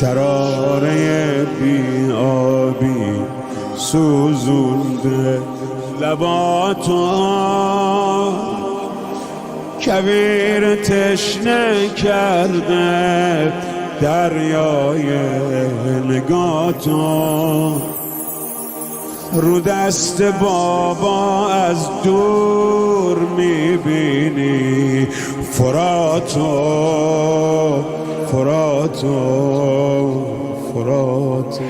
شراره بی آبی سوزونده لباتو، کویر تشنه کرده دریای نگاتو. رو دست بابا از دور میبینی فراتو فراتو فراتو.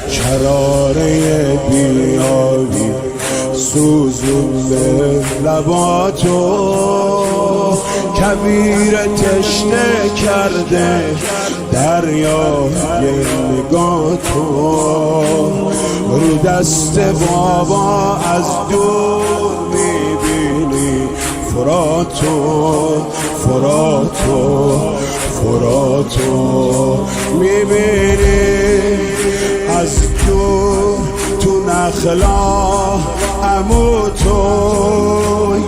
شراره بیابی سوزونده لباتو، کویر تشنه کرده دریای نگاتو. رو دست بابا از دور میبینی فراتو فراتو فراتو. میبینی از دور تو نخلا عمو تو،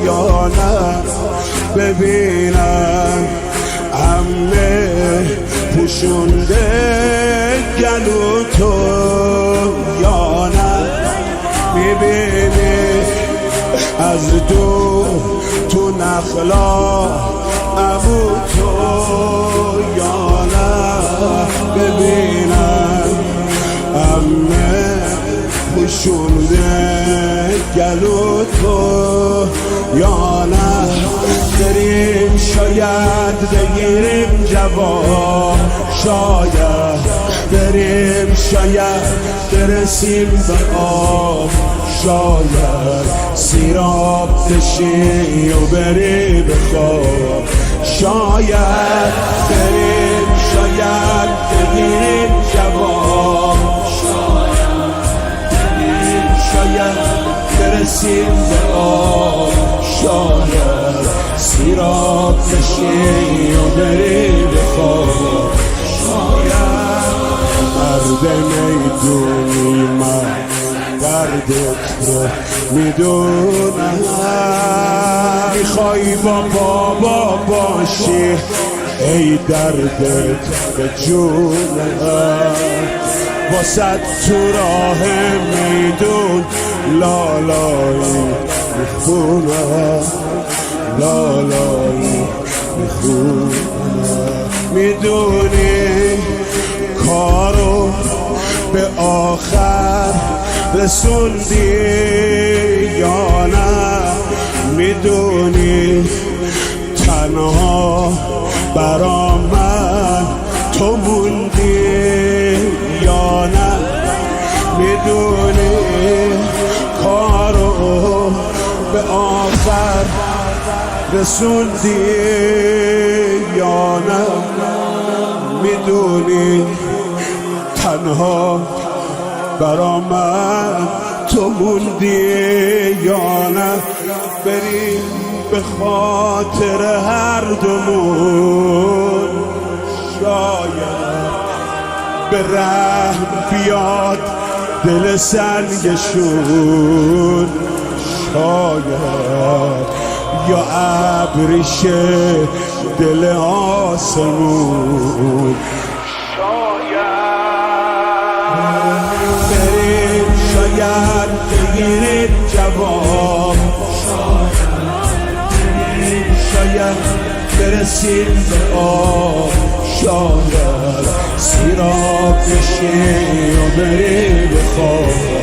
یا نه ببینم عمه پوشونده گلو تو، یا نه میبینی از دور تو نخلا عمو تو، یا نه ببینم عمه پوشونده گلو تو، یا نه بریم شاید بگیریم جواب، شاید بریم شاید برسیم به آب، شاید سیراب بشی و بری به خواب، شاید بریم شاید بگیریم جواب، شاید برسیم به آب، شاید سیراب بشی و بری به خواب. شاید مرد میدونی من دردت رو میدونم، میخوای با بابا باشی ای دردت به جونم، واسد تو راه میدون لالایی میخونم، لالایی میخونم. میدونی کارو به آخر رسوندی یا نه، میدونی تنها برا من تو موندی یا نه، میدونی کارو به آخر رسوندی یا نه، میدونی تنها برا من تو موندی یا نه. بریم به خاطر هر دومون شاید به رحم بیاد دل سنگشون، شاید یا ابریشه دل آسمون، بریم شاید بگیریم جواب، شاید برسیم به آب، شاید سیراب بشی و بری به خواب.